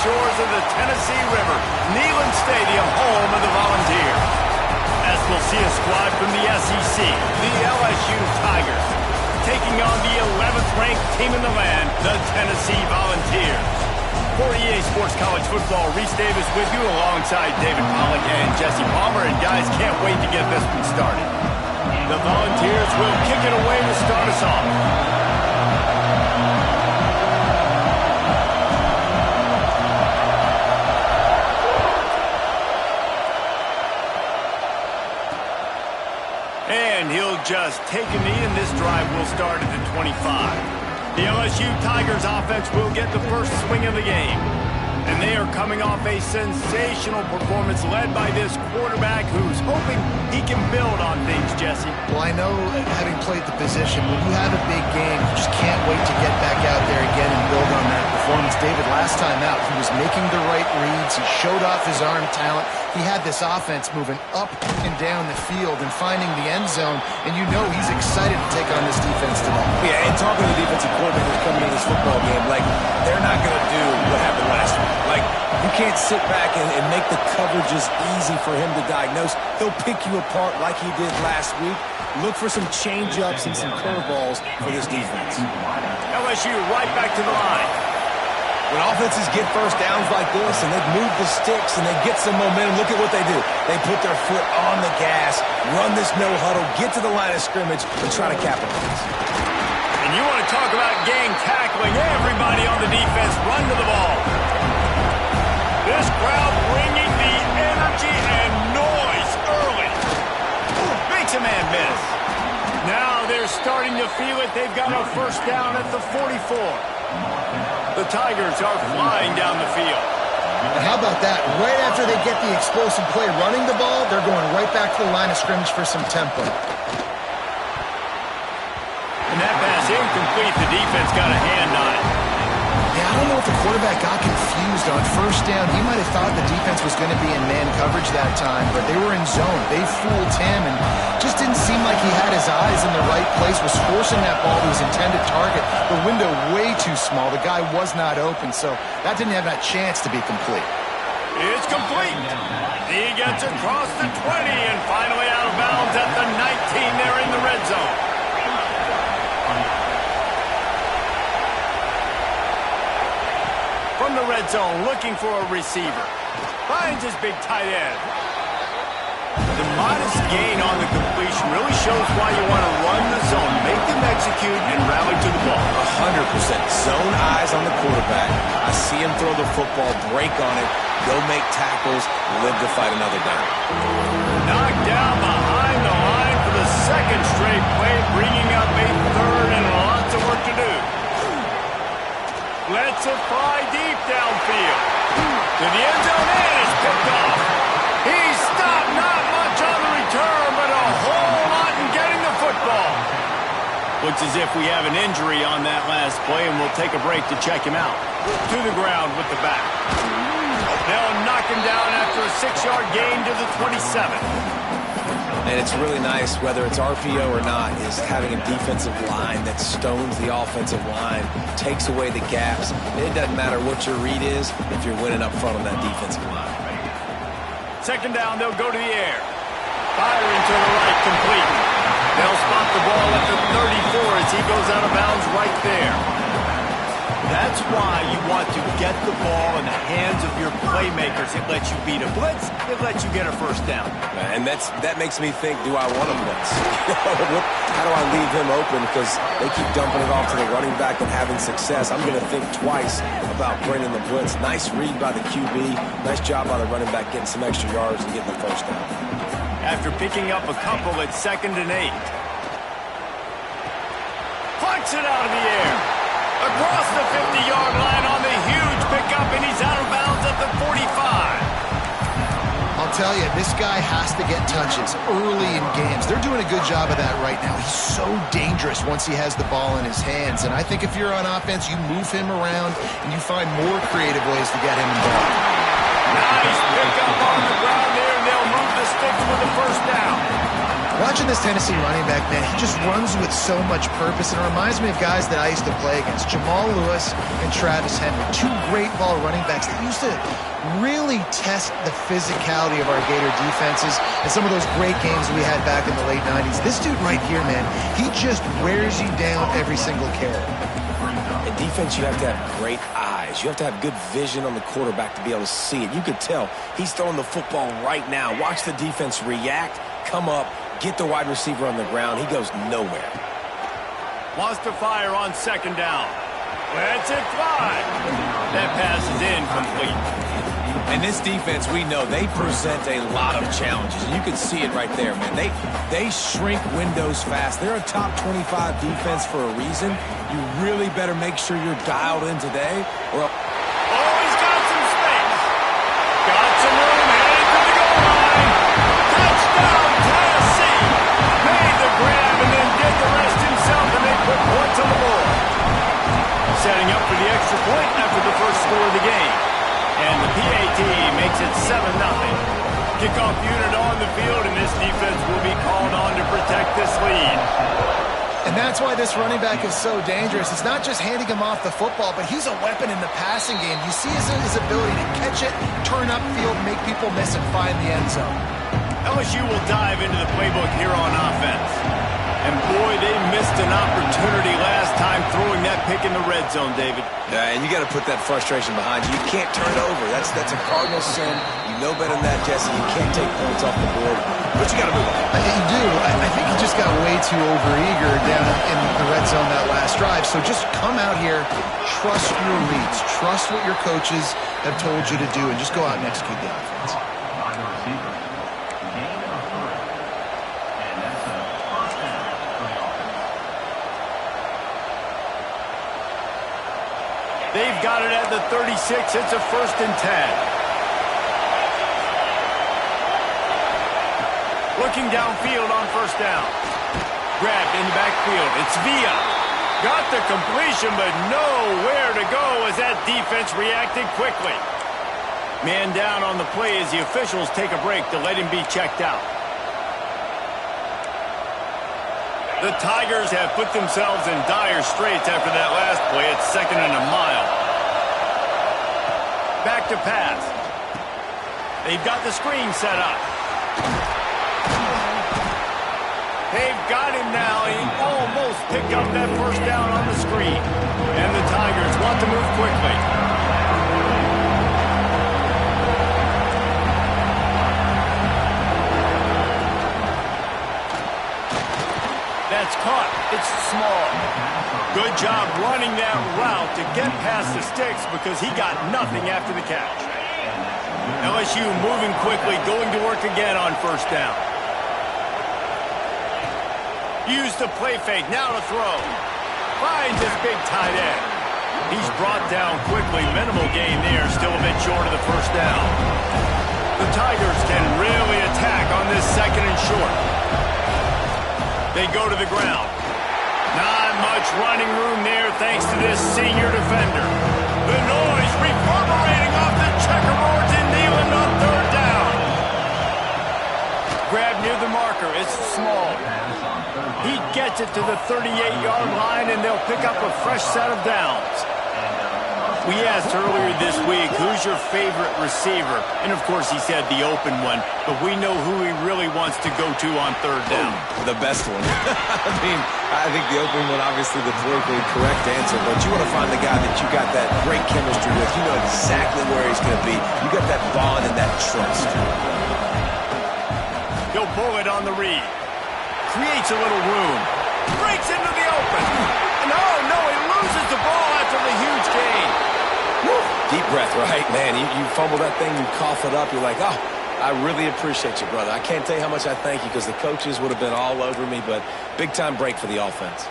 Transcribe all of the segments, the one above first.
shores of the Tennessee River, Neyland Stadium, home of the Volunteers. As we'll see a squad from the SEC, the LSU Tigers, taking on the 11th-ranked team in the land, the Tennessee Volunteers. For EA Sports College Football, Reese Davis with you alongside David Pollack and Jesse Palmer. And guys, can't wait to get this one started. The Volunteers will kick it away to start us off. And he'll just take a knee, and this drive will start at the 25. The LSU Tigers offense will get the first swing of the game. And they are coming off a sensational performance led by this quarterback who's hoping he can build on things, Jesse. Well, I know, having played the position, when you have a big game, you just can't wait to get back out there again and build on that performance. David, last time out, he was making the right reads. He showed off his arm talent. He had this offense moving up and down the field and finding the end zone, and you know he's excited to take on this defense today. Yeah, and talking to the defensive coordinators coming into this football game, like, they're not going to do what happened last week. Like, you can't sit back and make the coverages easy for him to diagnose. He'll pick you apart like he did last week. Look for some change-ups and some curveballs for this defense. LSU right back to the line. When offenses get first downs like this and they move the sticks and they get some momentum, look at what they do. They put their foot on the gas, run this no huddle, get to the line of scrimmage, and try to capitalize. And you want to talk about gang tackling, everybody on the defense run to the ball. This crowd bringing the energy and noise early. Makes a man miss. Now they're starting to feel it. They've got a first down at the 44. The Tigers are flying down the field. And how about that? Right after they get the explosive play running the ball, they're going right back to the line of scrimmage for some tempo. And that pass incomplete. The defense got a hand on it. Yeah, I don't know if the quarterback got confused on first down. He might have thought the defense was going to be in man coverage that time, but they were in zone. They fooled him and just didn't seem like he had his eyes in the right place, was forcing that ball to his intended target. The window way too small. The guy was not open, so that didn't have that chance to be complete. It's complete. He gets across the 20 and finally out of bounds at the 19 there in the red zone. From the red zone, looking for a receiver. Finds his big tight end. The modest gain on the completion really shows why you want to run the zone, make them execute, and rally to the ball. 100%. Zone eyes on the quarterback. I see him throw the football, break on it, go make tackles, live to fight another down. Knocked down behind the line for the second straight play, bringing up a third and lots of work to do. Lets it fly deep downfield. To the end zone, and it's picked off. He's stopped, not much on the return, but a whole lot in getting the football. Looks as if we have an injury on that last play, and we'll take a break to check him out. To the ground with the back. They'll knock him down after a 6-yard gain to the 27. And it's really nice, whether it's RPO or not, is having a defensive line that stones the offensive line, takes away the gaps. It doesn't matter what your read is if you're winning up front on that defensive line. Second down, they'll go to the air. Firing to the right, complete. They'll spot the ball at the 34 as he goes out of bounds right there. That's why you want to get the ball in the hands of your playmakers. It lets you beat a blitz. It lets you get a first down. And that makes me think, do I want a blitz? How do I leave him open? Because they keep dumping it off to the running back and having success. I'm going to think twice about bringing the blitz. Nice read by the QB. Nice job by the running back getting some extra yards and getting the first down. After picking up a couple at 2nd and 8. Plucks it out of the air. Across the 50-yard line on the huge pickup, and he's out of bounds at the 45. I'll tell you, this guy has to get touches early in games. They're doing a good job of that right now. He's so dangerous once he has the ball in his hands. And I think if you're on offense, you move him around and you find more creative ways to get him involved. Nice pickup on the ground there, and they'll move the sticks with the first down. Watching this Tennessee running back, man, he just runs with so much purpose, and it reminds me of guys that I used to play against, Jamal Lewis and Travis Henry, two great ball running backs that used to really test the physicality of our Gator defenses and some of those great games we had back in the late 90s. This dude right here, man, he just wears you down every single carry. In defense, you have to have great eyes. You have to have good vision on the quarterback to be able to see it. You could tell he's throwing the football right now. Watch the defense react, come up, get the wide receiver on the ground. He goes nowhere. Wants to fire on second down. Lets it fly. That pass is incomplete. And this defense, we know, they present a lot of challenges. You can see it right there, man. They shrink windows fast. They're a top 25 defense for a reason. You really better make sure you're dialed in today. Or oh, he's got some space. Got some room, headed to the goal line. Touchdown, Tennessee. Made the grab and then did the rest himself, and they put points on the board. Setting up for the extra point after the first score of the game. And the PAT makes it 7-0. Kickoff unit on the field, and this defense will be called on to protect this lead. And that's why this running back is so dangerous. It's not just handing him off the football, but he's a weapon in the passing game. You see his ability to catch it, turn upfield, make people miss, and find the end zone. LSU will dive into the playbook here on offense. And boy, they missed an opportunity last time throwing that pick in the red zone, David. Yeah, and you got to put that frustration behind you. You can't turn it over. That's a cardinal sin. You know better than that, Jesse. You can't take points off the board, but you got to move on. You do. I think he just got way too overeager down in the red zone that last drive. So just come out here, trust your reads, trust what your coaches have told you to do, and just go out and execute the offense. They've got it at the 36. It's a 1st and 10. Looking downfield on 1st down. Grabbed in the backfield. It's Villa. Got the completion, but nowhere to go as that defense reacted quickly. Man down on the play as the officials take a break to let him be checked out. The Tigers have put themselves in dire straits after that last play. It's 2nd and a mile. Back to pass. They've got the screen set up. They've got him now. He almost picked up that 1st down on the screen. And the Tigers want to move quickly. That's caught. It's small. Good job running that route to get past the sticks because he got nothing after the catch. LSU moving quickly, going to work again on 1st down. Use the play fake, now to throw. Finds his big tight end. He's brought down quickly. Minimal gain there, still a bit short of the 1st down. The Tigers can really attack on this 2nd and short. They go to the ground. Not much running room there thanks to this senior defender. The noise reverberating off the checkerboards in Neyland on 3rd down. Grab near the marker. It's small. He gets it to the 38-yard line, and they'll pick up a fresh set of downs. We asked earlier this week, who's your favorite receiver? And, of course, he said the open one, but we know who he really wants to go to on 3rd down. The best one. I think the open one, obviously the politically correct answer, but you want to find the guy that you got that great chemistry with. You know exactly where he's going to be. You got that bond and that trust. He'll pull it on the read. Creates a little room. Breaks into the open. No, he loses the ball after the huge gain. Deep breath, right, man? You fumble that thing, you cough it up, you're like, oh, I really appreciate you, brother. I can't tell you how much I thank you because the coaches would have been all over me, but big-time break for the offense.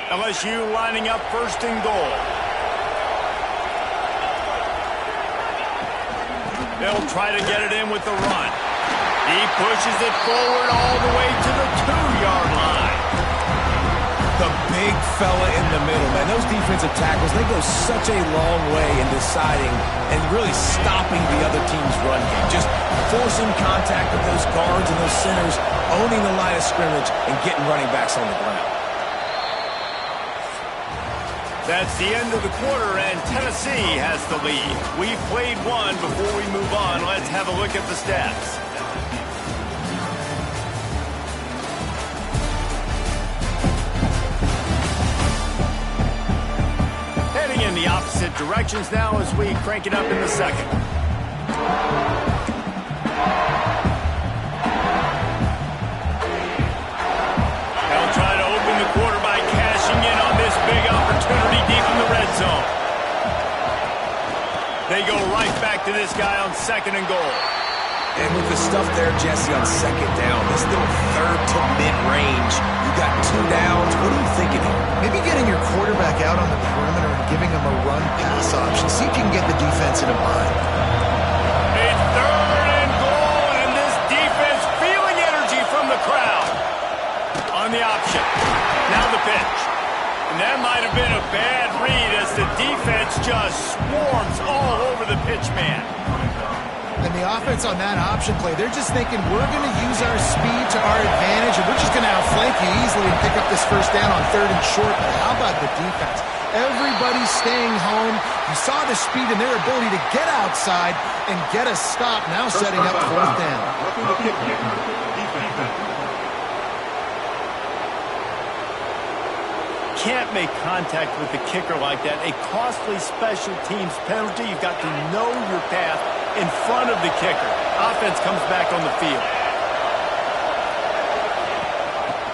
LSU lining up 1st and goal. They'll try to get it in with the run. He pushes it forward all the way to the 2-yard line. The big big fella in the middle, man. Those defensive tackles, they go such a long way in deciding and really stopping the other team's run game. Just forcing contact with those guards and those centers, owning the line of scrimmage, and getting running backs on the ground. That's the end of the quarter, and Tennessee has the lead. We've played one. Before we move on, let's have a look at the stats. Heading in the opposite directions now as we crank it up in the second. They'll try to open the quarter by cashing in on this big opportunity deep in the red zone. They go right back to this guy on 2nd and goal. And with the stuff there, Jesse, on 2nd down, this little third to mid-range, you got 2 downs. What are you thinking here? Maybe getting your quarterback out on the perimeter and giving him a run-pass option. See if you can get the defense in a bind. It's 3rd and goal, and this defense feeling energy from the crowd. On the option. Now the pitch. And that might have been a bad read as the defense just swarms all over the pitch man. And the offense on that option play, they're just thinking, we're going to use our speed to our advantage, and we're just going to outflank you easily and pick up this 1st down on 3rd and short. But how about the defense? Everybody's staying home. You saw the speed and their ability to get outside and get a stop, now setting up 4th down. Can't make contact with the kicker like that. A costly special teams penalty. You've got to know your path in front of the kicker. Offense comes back on the field.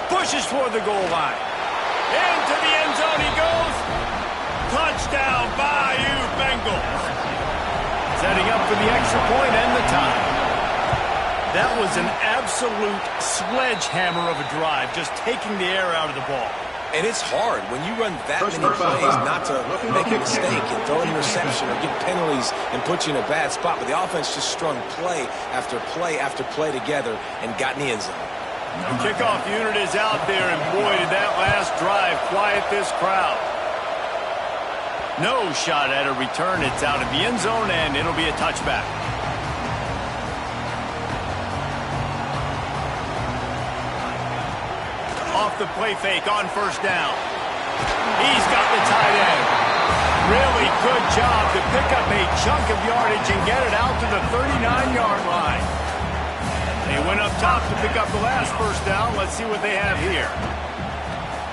Pushes toward the goal line. Into the end zone he goes. Touchdown, Bayou Bengals. Setting up for the extra point and the tie. That was an absolute sledgehammer of a drive, just taking the air out of the ball. And it's hard when you run that many plays not to make a mistake and throw an interception or get penalties and put you in a bad spot. But the offense just strung play after play after play together and got in the end zone. The kickoff unit is out there, and boy, did that last drive quiet this crowd. No shot at a return. It's out of the end zone, and it'll be a touchback. Off the play fake on 1st down. He's got the tight end. Really good job to pick up a chunk of yardage and get it out to the 39-yard line. They went up top to pick up the last 1st down. Let's see what they have here.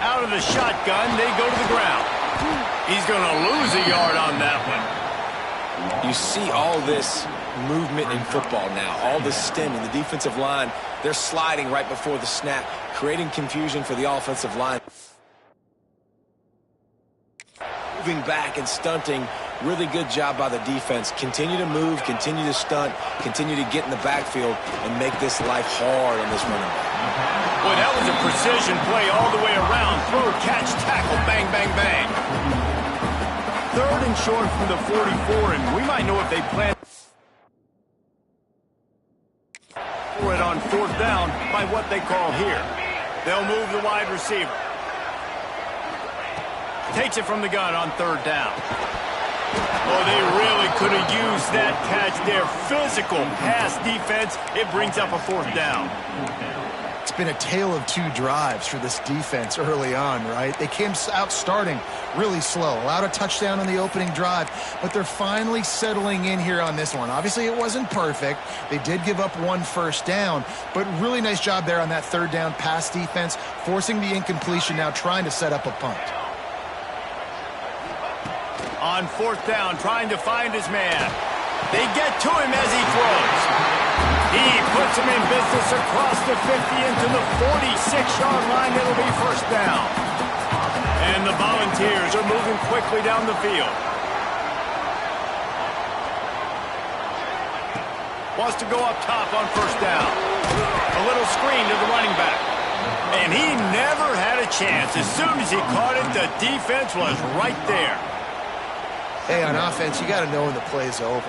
Out of the shotgun, they go to the ground. He's going to lose a yard on that one. You see all this movement in football now, all the stemming, the defensive line, they're sliding right before the snap, creating confusion for the offensive line. Moving back and stunting, really good job by the defense. Continue to move, continue to stunt, continue to get in the backfield and make this life hard on this running back. Boy, that was a precision play all the way around. Throw, catch, tackle, bang, bang, bang. 3rd and short from the 44, and we might know if they plan for it on 4th down by what they call here. They'll move the wide receiver. Takes it from the gun on 3rd down. Oh, they really could have used that catch there. Physical pass defense. It brings up a 4th down. It's been a tale of 2 drives for this defense early on, right? They came out starting really slow, allowed a touchdown on the opening drive, but they're finally settling in here on this one. Obviously, it wasn't perfect. They did give up 1 1st down, but really nice job there on that 3rd down pass defense, forcing the incompletion, now trying to set up a punt. On 4th down, trying to find his man. They get to him as he throws. He puts him in business across the 50 into the 46-yard line. It'll be 1st down. And the Volunteers are moving quickly down the field. Wants to go up top on 1st down. A little screen to the running back. And he never had a chance. As soon as he caught it, the defense was right there. Hey, on offense, you got to know when the play's over.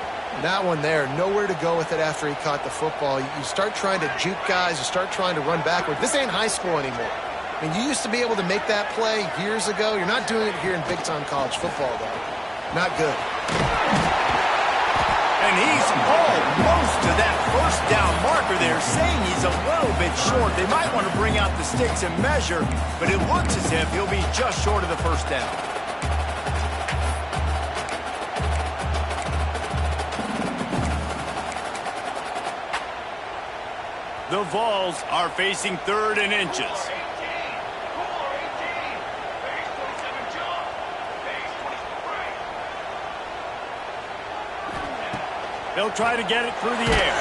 That one there, nowhere to go with it after he caught the football. You start trying to juke guys. You start trying to run backward. This ain't high school anymore. I mean, you used to be able to make that play years ago. You're not doing it here in big-time college football, though. Not good. And he's almost to that first down marker there, saying he's a little bit short. They might want to bring out the sticks and measure, but it looks as if he'll be just short of the first down. The Vols are facing 3rd and inches. They'll try to get it through the air.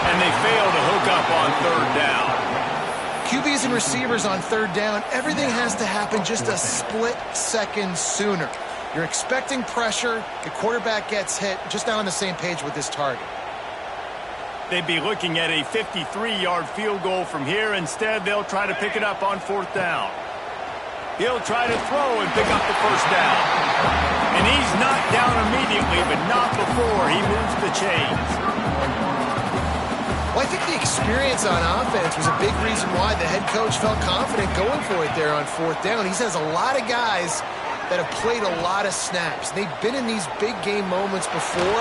And they fail to hook up on 3rd down. QBs and receivers on 3rd down, everything has to happen just a split second sooner. You're expecting pressure. The quarterback gets hit. Just not on the same page with this target. They'd be looking at a 53-yard field goal from here. Instead, they'll try to pick it up on 4th down. He'll try to throw and pick up the first down. And he's knocked down immediately, but not before he moves the chains. Well, I think the experience on offense was a big reason why the head coach felt confident going for it there on 4th down. He has a lot of guys that have played a lot of snaps. They've been in these big game moments before,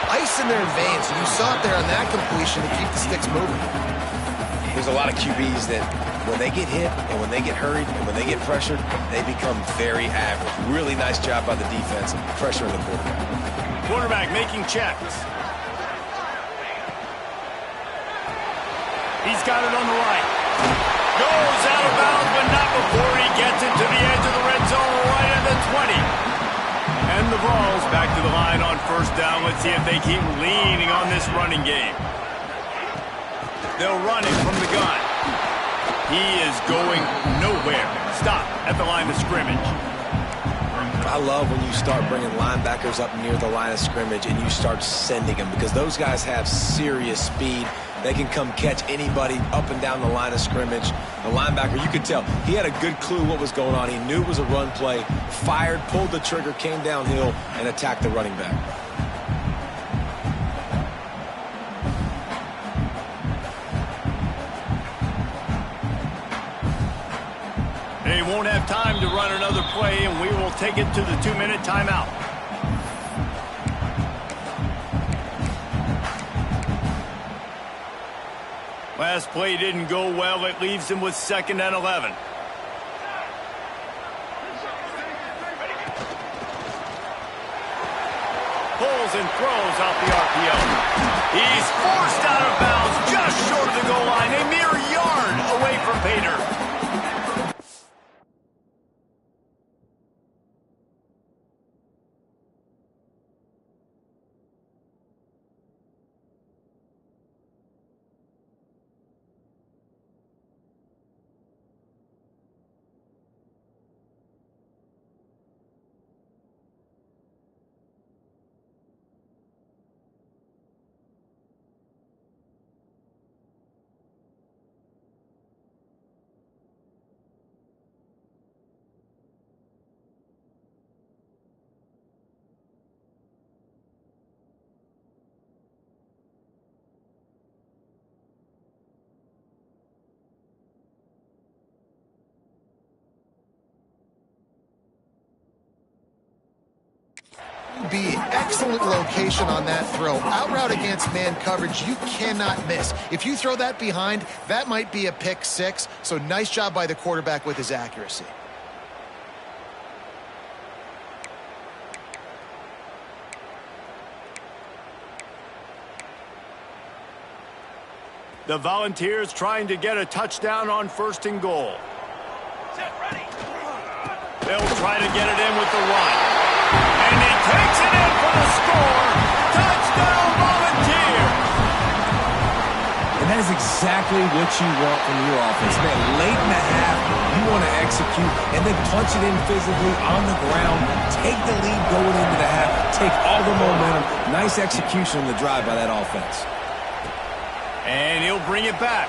ice in their veins, and you saw it there on that completion to keep the sticks moving. There's a lot of QBs that when they get hit and when they get hurried and when they get pressured, they become very average. Really nice job by the defense, pressuring the quarterback. Quarterback making checks. He's got it on the right. Goes out of bounds, but not before he gets it to the edge of the red zone right at the 20. And the Vols back to the line on 1st down. Let's see if they keep leaning on this running game. They'll run it from the gun. He is going nowhere. Stop at the line of scrimmage. I love when you start bringing linebackers up near the line of scrimmage and you start sending them because those guys have serious speed. They can come catch anybody up and down the line of scrimmage. The linebacker, you could tell, he had a good clue what was going on. He knew it was a run play, fired, pulled the trigger, came downhill, and attacked the running back. They won't have time to run another play, and we will take it to the 2-minute timeout. Last play didn't go well. It leaves him with 2nd and 11. Pulls and throws out the RPO. He's forced out of bounds just short of the goal line, a mere yard away from Pater. Be excellent location on that throw. Out route against man coverage, you cannot miss. If you throw that behind, that might be a pick 6. So nice job by the quarterback with his accuracy. The Volunteers trying to get a touchdown on 1st and goal. They'll try to get it in with the run. And he takes it in for the score. Touchdown, Volunteer! And that is exactly what you want from your offense. Man, late in the half, you want to execute and then punch it in physically on the ground. Take the lead going into the half. Take all the momentum. Nice execution on the drive by that offense. And he'll bring it back.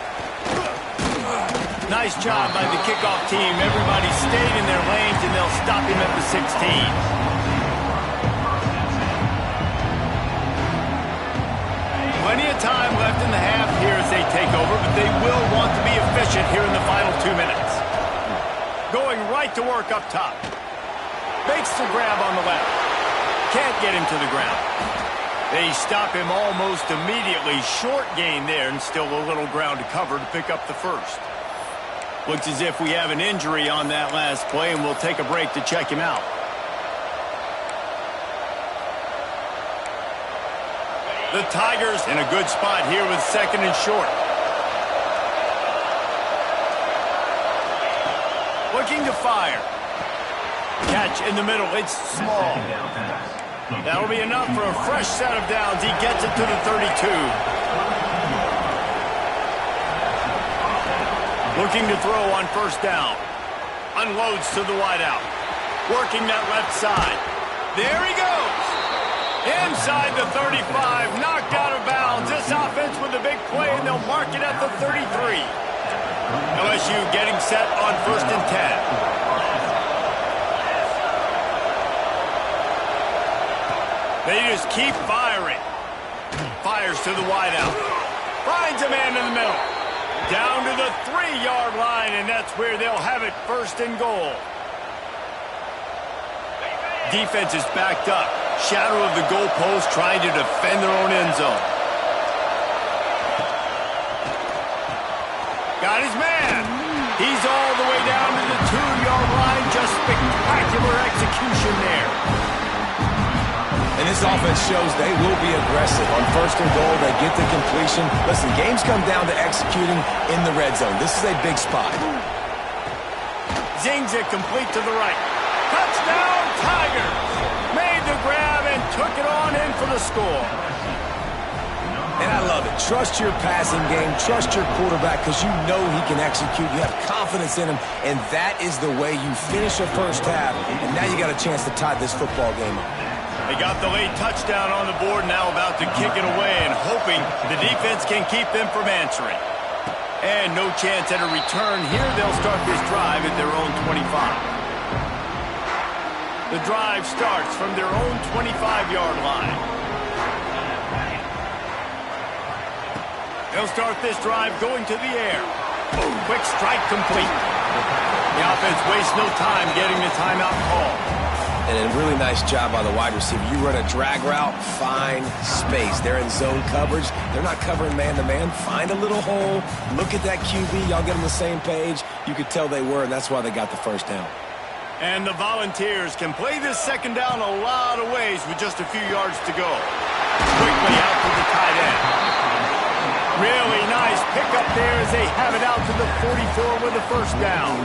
Nice job by the kickoff team. Everybody stayed in their lanes, and they'll stop him at the 16. Plenty of time left in the half here as they take over, but they will want to be efficient here in the final 2 minutes. Going right to work up top. Makes the grab on the left. Can't get him to the ground. They stop him almost immediately. Short gain there, and still a little ground to cover to pick up the first. Looks as if we have an injury on that last play, and we'll take a break to check him out. The Tigers in a good spot here with second and short. Looking to fire. Catch in the middle. It's small. That'll be enough for a fresh set of downs. He gets it to the 32. Looking to throw on first down. Unloads to the wideout. Working that left side. There he goes. Inside the 35. Knocked out of bounds. This offense with a big play, and they'll mark it at the 33. LSU getting set on first and 10. They just keep firing. Fires to the wideout. Finds a man in the middle. Down to the 3-yard line, and that's where they'll have it first and goal. Defense is backed up. Shadow of the goalpost trying to defend their own end zone. Got his man. He's all the way down to the 2-yard line. Just spectacular execution there. And this offense shows they will be aggressive. On first and goal, they get the completion. Listen, games come down to executing in the red zone. This is a big spot. Zings it complete to the right. Touchdown, Tigers! Made the grab and took it on in for the score. And I love it. Trust your passing game. Trust your quarterback because you know he can execute. You have confidence in him, and that is the way you finish a first half. And now you got a chance to tie this football game up. They got the late touchdown on the board, now about to kick it away and hoping the defense can keep them from answering. And no chance at a return here. They'll start this drive at their own 25. The drive starts from their own 25-yard line. They'll start this drive going to the air. Quick strike complete. The offense wastes no time getting the timeout call. And a really nice job by the wide receiver. You run a drag route, find space. They're in zone coverage. They're not covering man-to-man. Find a little hole. Look at that QB. Y'all get on the same page. You could tell they were, and that's why they got the first down. And the Volunteers can play this second down a lot of ways with just a few yards to go. Quickly out to the tight end. Really nice pickup there as they have it out to the 44 with the first down.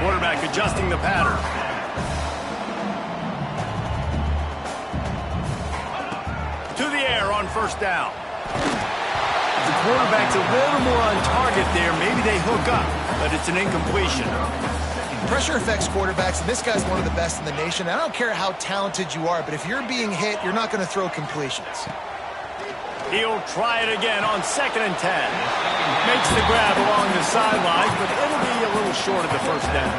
Quarterback adjusting the pattern. To the air on first down. If the quarterback's a little more on target there, maybe they hook up, but it's an incompletion. Pressure affects quarterbacks, and this guy's one of the best in the nation. I don't care how talented you are, but if you're being hit, you're not going to throw completions. He'll try it again on second and 10. Makes the grab along the sidelines, but it'll be a little short of the first down.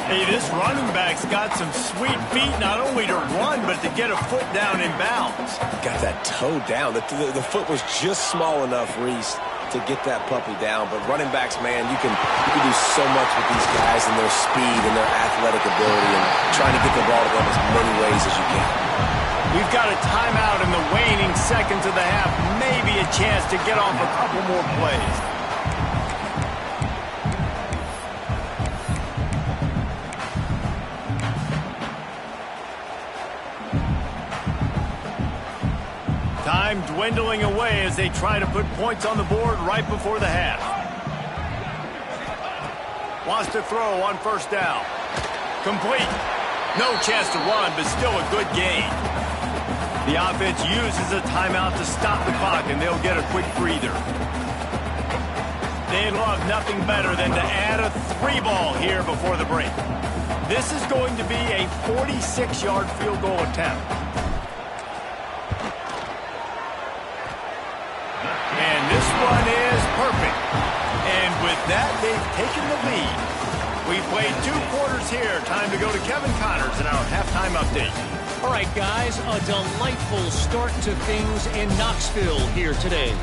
Hey, this running back's got some sweet feet, not only to run, but to get a foot down in bounds. Got that toe down. The foot was just small enough, Reese, to get that puppy down. But running backs, man, you can do so much with these guys and their speed and their athletic ability and trying to get the ball to them as many ways as you can. We've got a timeout in the waning seconds of the half. Maybe a chance to get off a couple more plays. Time dwindling away as they try to put points on the board right before the half. Wants to throw on first down. Complete. No chance to run, but still a good gain. The offense uses a timeout to stop the clock, and they'll get a quick breather. They'd love nothing better than to add a 3-ball here before the break. This is going to be a 46-yard field goal attempt. And this one is perfect. And with that, they've taken the lead. We played 2 quarters here. Time to go to Kevin Connors in our halftime update. All right, guys, a delightful start to things in Knoxville here today.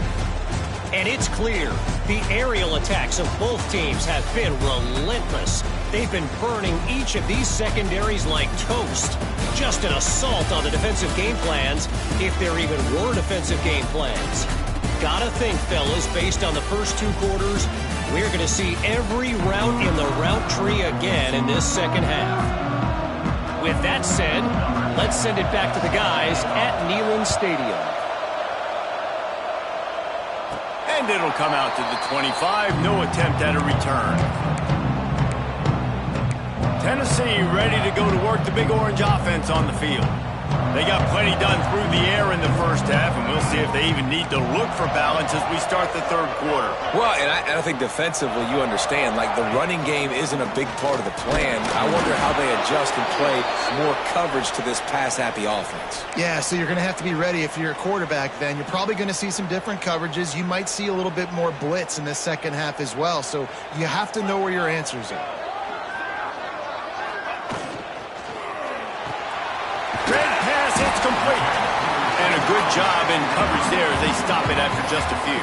And it's clear the aerial attacks of both teams have been relentless. They've been burning each of these secondaries like toast. Just an assault on the defensive game plans, if there even were defensive game plans. Gotta think, fellas, based on the first 2 quarters, we're going to see every route in the route tree again in this second half. With that said, let's send it back to the guys at Neyland Stadium. And it'll come out to the 25. No attempt at a return. Tennessee ready to go to work the Big Orange offense on the field. They got plenty done through the air in the first half, and we'll see if they even need to look for balance as we start the third quarter. Well, and I think defensively, you understand, like the running game isn't a big part of the plan. I wonder how they adjust and play more coverage to this pass-happy offense. Yeah, so you're going to have to be ready if you're a quarterback then. You're probably going to see some different coverages. You might see a little bit more blitz in the second half as well, so you have to know where your answers are. It's complete. And a good job in coverage there as they stop it after just a few.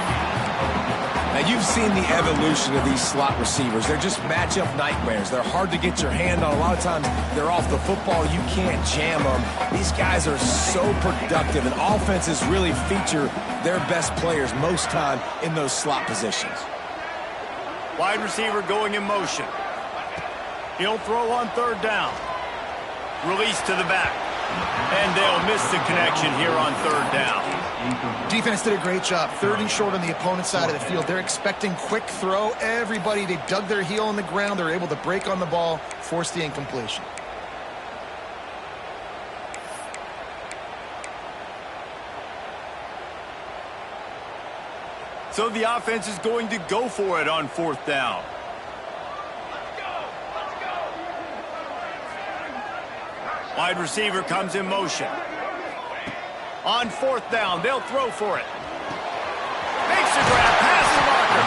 Now, you've seen the evolution of these slot receivers. They're just matchup nightmares. They're hard to get your hand on. A lot of times, they're off the football. You can't jam them. These guys are so productive, and offenses really feature their best players most time in those slot positions. Wide receiver going in motion. He'll throw on third down. Release to the back. And they'll miss the connection here on third down. Defense did a great job. 30 short on the opponent's side of the field. They're expecting quick throw. Everybody, they dug their heel on the ground. They're able to break on the ball, force the incompletion. So the offense is going to go for it on fourth down. Wide receiver comes in motion. On fourth down, they'll throw for it. Makes the grab, past the marker.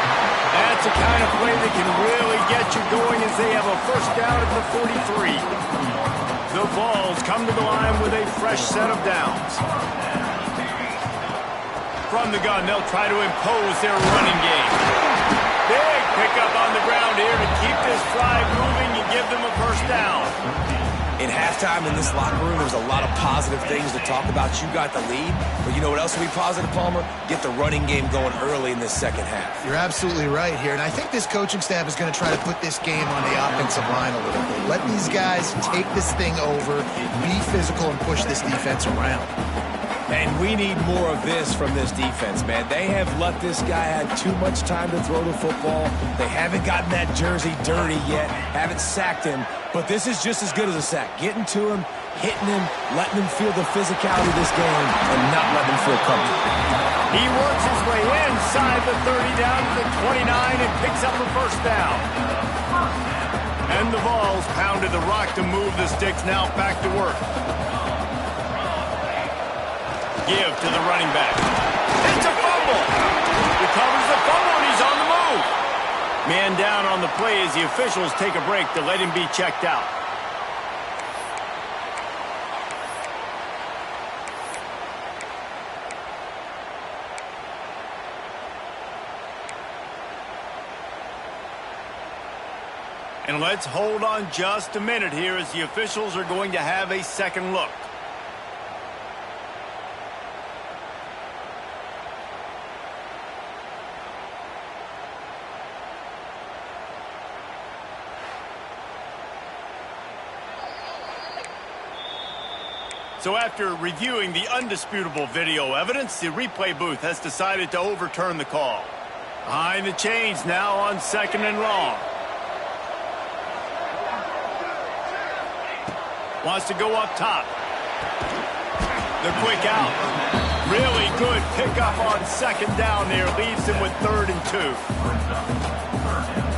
That's the kind of play that can really get you going as they have a first down at the 43. The Vols come to the line with a fresh set of downs. From the gun, they'll try to impose their running game. Big pickup on the ground here to keep this drive moving and give them a first down. In halftime in this locker room, there's a lot of positive things to talk about. You got the lead, but you know what else will be positive, Palmer? Get the running game going early in this second half. You're absolutely right here, and I think this coaching staff is going to try to put this game on the offensive line a little bit. Let these guys take this thing over, be physical, and push this defense around. And we need more of this from this defense, man. They have let this guy have too much time to throw the football. They haven't gotten that jersey dirty yet, haven't sacked him. But this is just as good as a sack. Getting to him, hitting him, letting him feel the physicality of this game, and not letting him feel comfortable. He works his way inside the 30 down to the 29 and picks up a first down. And the Vols pounded the rock to move the sticks, now back to work. Give to the running back. It's a fumble. Recovers the fumble, and he's on the move. Man down on the play as the officials take a break to let him be checked out. And let's hold on just a minute here as the officials are going to have a second look. So after reviewing the undisputable video evidence, the replay booth has decided to overturn the call. Behind the chains now on second and long. Wants to go up top. The quick out. Really good pickup on second down there. Leaves him with 3rd and 2.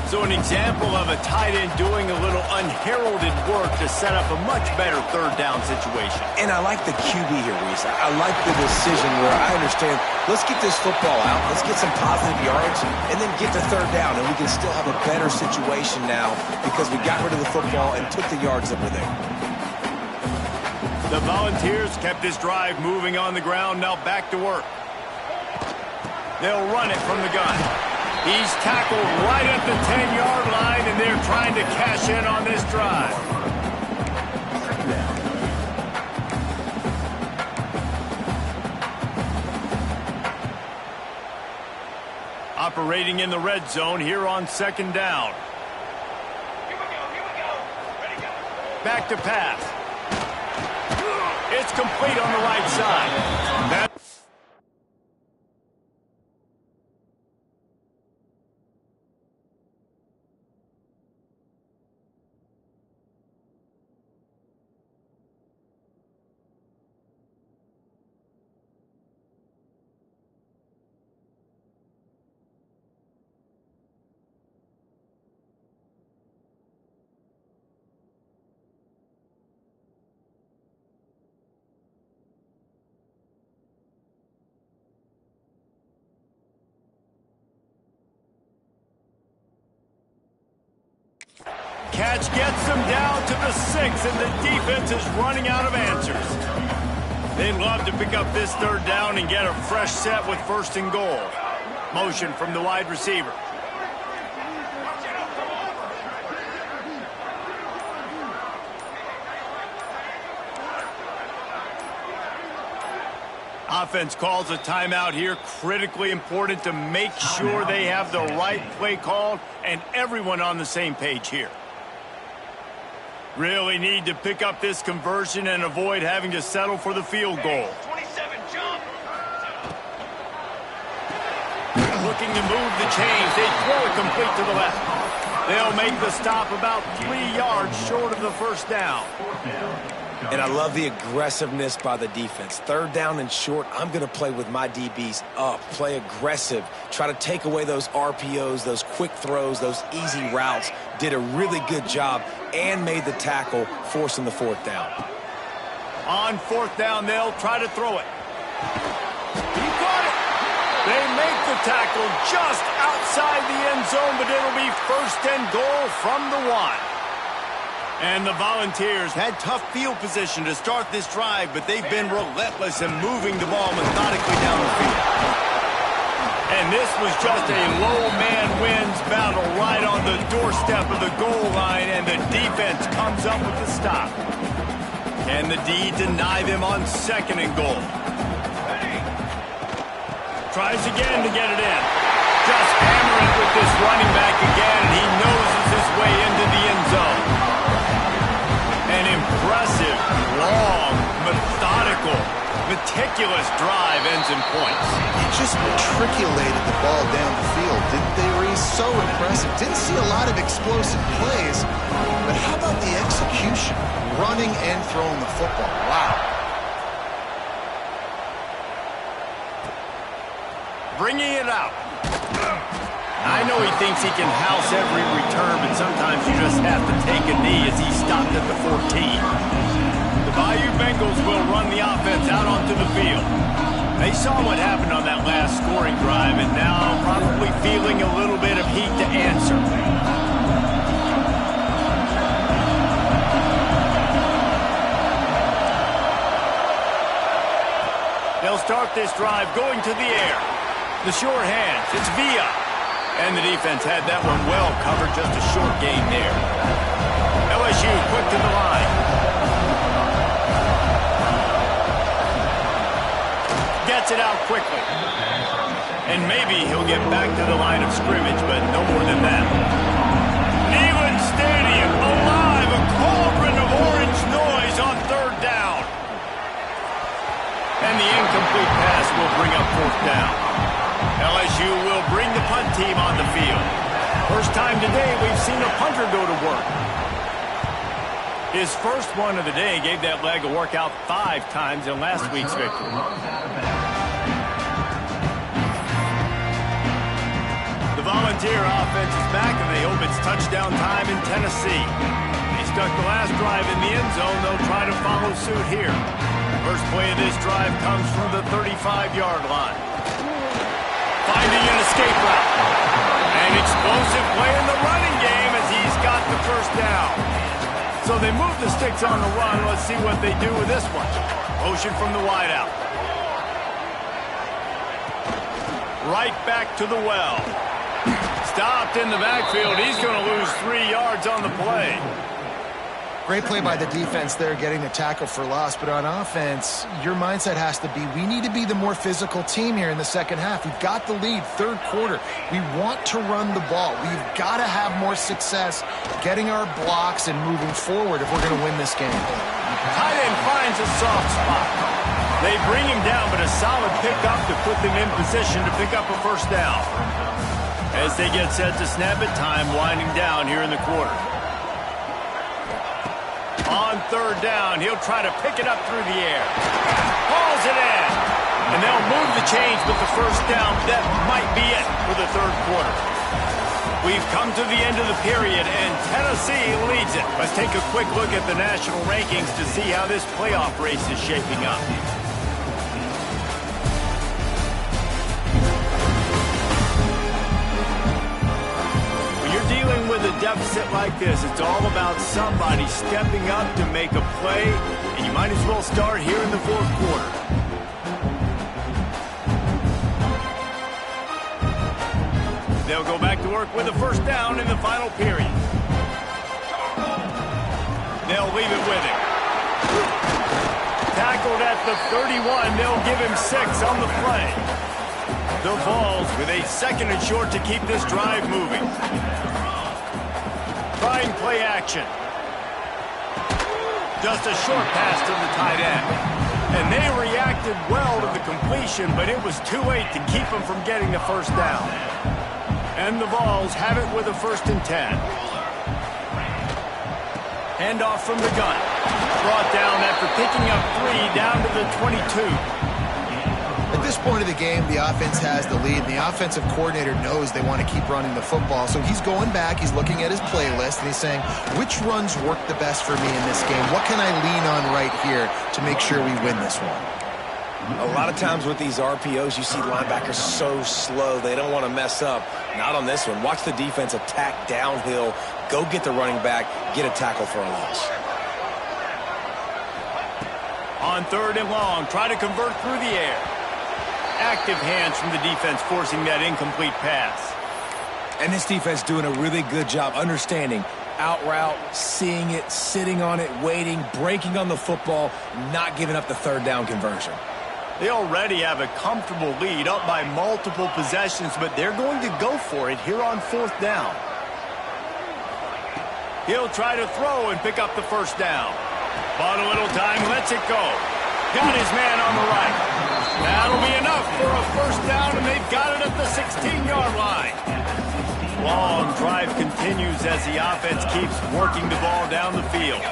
So an example of a tight end doing a little unheralded work to set up a much better 3rd down situation. And I like the QB here, Reese. I like the decision where I understand, let's get this football out, let's get some positive yards, and then get to 3rd down, and we can still have a better situation now because we got rid of the football and took the yards that were there. The Volunteers kept this drive moving on the ground, now back to work. They'll run it from the gun. He's tackled right at the 10-yard line, and they're trying to cash in on this drive. Operating in the red zone here on 2nd down. Here we go. Ready, go. Back to pass. It's complete on the right side. Catch gets them down to the 6, and the defense is running out of answers. They'd love to pick up this 3rd down and get a fresh set with 1st and goal. Motion from the wide receiver. Offense calls a timeout here. Critically important to make sure they have the right play called and everyone on the same page here. Really need to pick up this conversion and avoid having to settle for the field goal. 27, jump. Looking to move the chains. They throw it complete to the left. They'll make the stop about 3 yards short of the 1st down. And I love the aggressiveness by the defense. 3rd down and short, I'm going to play with my DBs up, play aggressive, try to take away those RPOs, those quick throws, those easy routes. Did a really good job and made the tackle, forcing the 4th down. On 4th down, they'll try to throw it. He got it. They make the tackle just outside the end zone, but it'll be 1st and goal from the 1. And the Volunteers had tough field position to start this drive, but they've been relentless in moving the ball methodically down the field. And this was just a low man wins battle right on the doorstep of the goal line, and the defense comes up with the stop. Can the D deny them on 2nd and goal? Tries again to get it in. Just hammer it with this running back again, and he noses his way into the end zone. An impressive, long, methodical, meticulous drive ends in points. He just matriculated the ball down the field, didn't they, Reese? So impressive. Didn't see a lot of explosive plays, but how about the execution? Running and throwing the football. Wow. Bringing it out. I know he thinks he can house every return, but sometimes you just have to take a knee as he stopped at the 14. The Bayou Bengals will run the offense out onto the field. They saw what happened on that last scoring drive, and now probably feeling a little bit of heat to answer. They'll start this drive going to the air. The short hands, it's Villa. And the defense had that one well covered, just a short gain there. LSU quick to the line. Gets it out quickly. And maybe he'll get back to the line of scrimmage, but no more than that. Neyland Stadium alive, a cauldron of orange noise on 3rd down. And the incomplete pass will bring up 4th down. LSU will bring the punt team on the field. First time today we've seen a punter go to work. His first one of the day gave that leg a workout 5 times in last week's victory. The Volunteer offense is back, and they hope it's touchdown time in Tennessee. They stuck the last drive in the end zone. They'll try to follow suit here. First play of this drive comes from the 35-yard line. Finding an escape route. An explosive play in the running game as he's got the 1st down. So they move the sticks on the run. Let's see what they do with this one. Motion from the wideout. Right back to the well. Stopped in the backfield. He's going to lose 3 yards on the play. Great play by the defense there, getting the tackle for loss. But on offense, your mindset has to be, we need to be the more physical team here in the second half. We've got the lead, third quarter. We want to run the ball. We've got to have more success getting our blocks and moving forward if we're going to win this game. Tight end finds a soft spot. They bring him down, but a solid pickup to put them in position to pick up a first down. As they get set to snap it, time winding down here in the quarter. On third down, he'll try to pick it up through the air. Hauls it in. And they'll move the chains with the first down. That might be it for the third quarter. We've come to the end of the period, and Tennessee leads it. Let's take a quick look at the national rankings to see how this playoff race is shaping up. Dealing with a deficit like this, it's all about somebody stepping up to make a play, and you might as well start here in the fourth quarter. They'll go back to work with a first down in the final period. They'll leave it with him. Tackled at the 31. They'll give him 6 on the play. The Vols with a second and short to keep this drive moving. Trying play action. Just a short pass to the tight end. And they reacted well to the completion, but it was too late to keep them from getting the first down. And the Vols have it with a 1st and 10. Handoff from the gun. Brought down after picking up 3 down to the 22. At this point of the game, the offense has the lead. The offensive coordinator knows they want to keep running the football. So he's going back, he's looking at his playlist, and he's saying, which runs work the best for me in this game? What can I lean on right here to make sure we win this one? A lot of times with these RPOs, you see linebackers so slow, they don't want to mess up. Not on this one. Watch the defense attack downhill, go get the running back, get a tackle for a loss. On third and long, try to convert through the air. Active hands from the defense forcing that incomplete pass. And this defense doing a really good job understanding out route, seeing it, sitting on it, waiting, breaking on the football, not giving up the third down conversion. They already have a comfortable lead up by multiple possessions, but they're going to go for it here on 4th down. He'll try to throw and pick up the first down. Bought a little time, lets it go. Got his man on the right. That'll be enough for a first down, and they've got it at the 16-yard line. Long drive continues as the offense keeps working the ball down the field.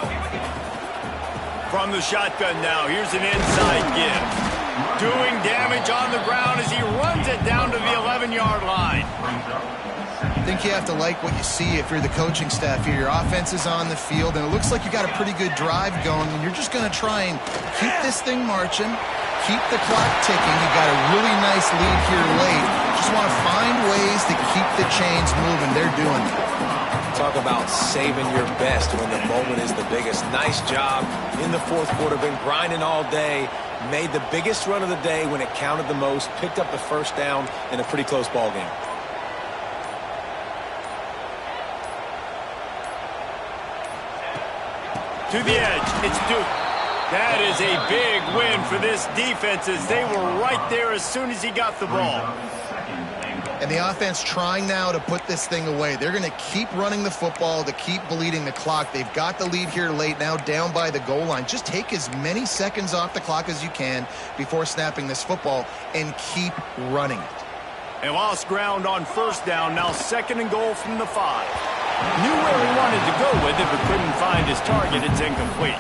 From the shotgun now, here's an inside give. Doing damage on the ground as he runs it down to the 11-yard line. I think you have to like what you see if you're the coaching staff here. Your offense is on the field, and it looks like you got a pretty good drive going, and you're just going to try and keep this thing marching, keep the clock ticking. You got a really nice lead here late. Just want to find ways to keep the chains moving. They're doing it. Talk about saving your best when the moment is the biggest. Nice job in the fourth quarter. Been grinding all day. Made the biggest run of the day when it counted the most. Picked up the first down in a pretty close ball game. To the edge, it's Duke. That is a big win for this defense as they were right there as soon as he got the ball. And the offense trying now to put this thing away. They're going to keep running the football to keep bleeding the clock. They've got the lead here late, now down by the goal line. Just take as many seconds off the clock as you can before snapping this football and keep running it. They lost ground on first down, now 2nd and goal from the 5. Knew where he wanted to go with it, but couldn't find his target. It's incomplete.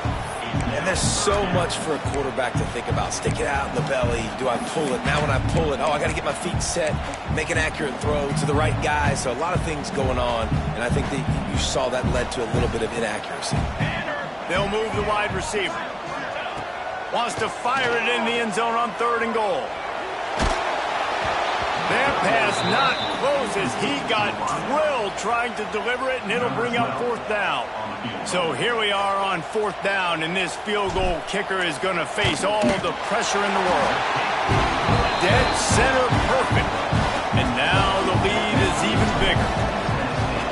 And there's so much for a quarterback to think about. Stick it out in the belly. Do I pull it? Now when I pull it, I got to get my feet set, make an accurate throw to the right guy. So a lot of things going on, and I think that you saw that led to a little bit of inaccuracy. They'll move the wide receiver. Wants to fire it in the end zone on 3rd and goal. That pass not close as he got drilled trying to deliver it, and it'll bring up 4th down. So here we are on 4th down, and this field goal kicker is going to face all the pressure in the world. Dead center perfect. Tiger.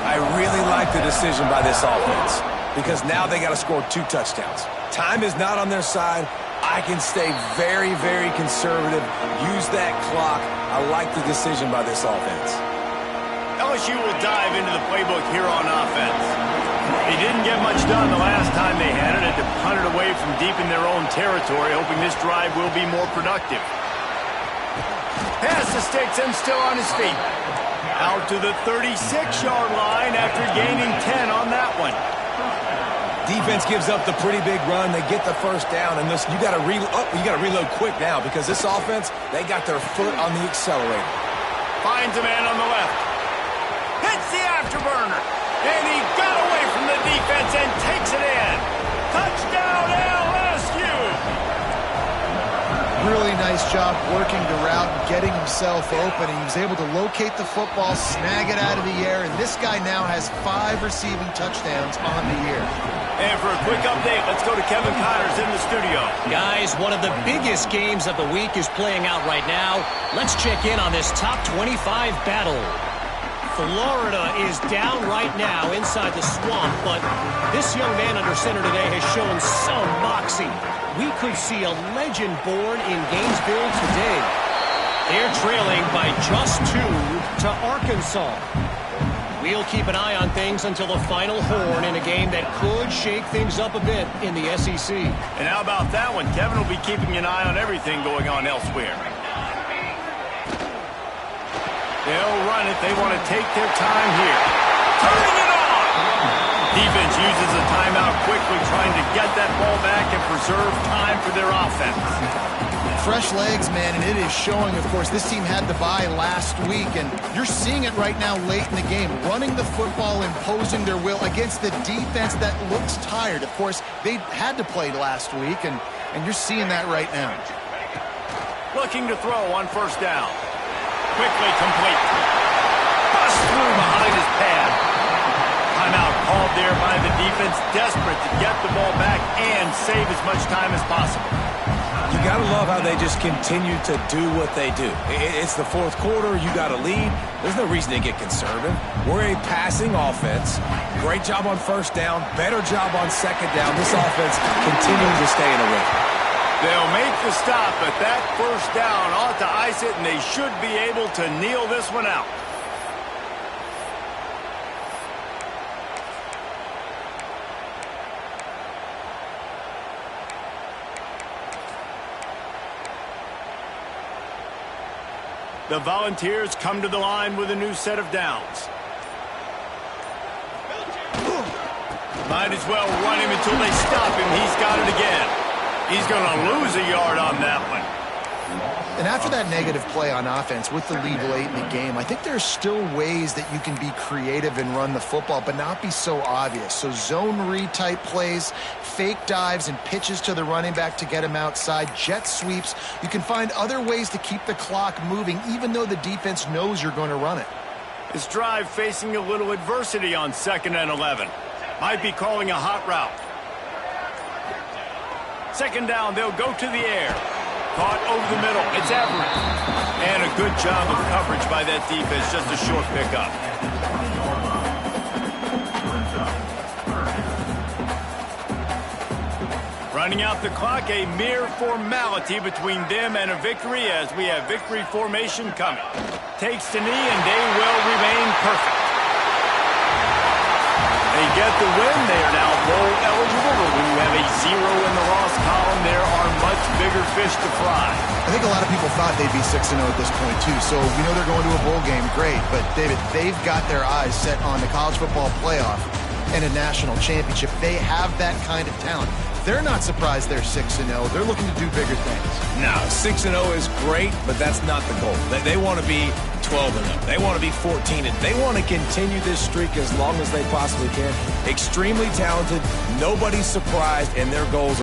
I really like the decision by this offense because now they got to score 2 touchdowns. Time is not on their side. I can stay very, very conservative, use that clock. I like the decision by this offense. LSU will dive into the playbook here on offense. They didn't get much done the last time they had it to punt it away from deep in their own territory, hoping this drive will be more productive. Pass to Sticks and still on his feet. Out to the 36-yard line after gaining 10 on that one. Defense gives up the pretty big run. They get the first down, and you got to reload quick now because this offense, they got their foot on the accelerator. Finds a man on the left. Hits the afterburner. And he got away from the defense and takes it in. Touchdown, LSU! Really nice job working the route and getting himself open. He was able to locate the football, snag it out of the air, and this guy now has 5 receiving touchdowns on the year. And for a quick update, let's go to Kevin Connors in the studio. Guys, one of the biggest games of the week is playing out right now. Let's check in on this top 25 battle. Florida is down right now inside the swamp, but this young man under center today has shown some moxie. We could see a legend born in Gainesville today. They're trailing by just 2 to Arkansas. We'll keep an eye on things until the final horn in a game that could shake things up a bit in the SEC. And how about that one? Kevin will be keeping an eye on everything going on elsewhere. They'll run it. They want to take their time here. Turning it on! Defense uses a timeout quickly, trying to get that ball back and preserve time for their offense. Fresh legs, man, and it is showing, of course. This team had the bye last week, and you're seeing it right now late in the game. Running the football, imposing their will against the defense that looks tired. Of course, they had to play last week, and you're seeing that right now. Looking to throw on first down. Quickly complete. Bust through behind his pad. Timeout called there by the defense, desperate to get the ball back and save as much time as possible. You got to love how they just continue to do what they do. It's the 4th quarter. You got to lead. There's no reason to get conservative. We're a passing offense. Great job on first down. Better job on second down. This offense continuing to stay in a rhythm. They'll make the stop, but that first down ought to ice it, and they should be able to kneel this one out. The Volunteers come to the line with a new set of downs. Might as well run him until they stop him. He's got it again. He's going to lose a yard on that one. And after that negative play on offense with the lead late in the game, I think there's still ways that you can be creative and run the football, but not be so obvious. So zone read type plays, fake dives and pitches to the running back to get him outside, jet sweeps. You can find other ways to keep the clock moving, even though the defense knows you're going to run it. This drive facing a little adversity on 2nd and 11. Might be calling a hot route. 2nd down, they'll go to the air. Caught over the middle. It's Everett. And a good job of coverage by that defense. Just a short pickup. Running out the clock, a mere formality between them and a victory as we have victory formation coming. Takes the knee and they will remain perfect. They get the win. They are now bowl eligible, but when you have a 0 in the loss column, there are much bigger fish to fry. I think a lot of people thought they'd be 6-0 at this point, too. So we know they're going to a bowl game. Great. But, David, they've got their eyes set on the college football playoff and a national championship. They have that kind of talent. They're not surprised they're 6-0. They're looking to do bigger things. No, 6-0 is great, but that's not the goal. They want to be 12-0. They want to be 14-0. They want to continue this streak as long as they possibly can. Extremely talented. Nobody's surprised, and their goals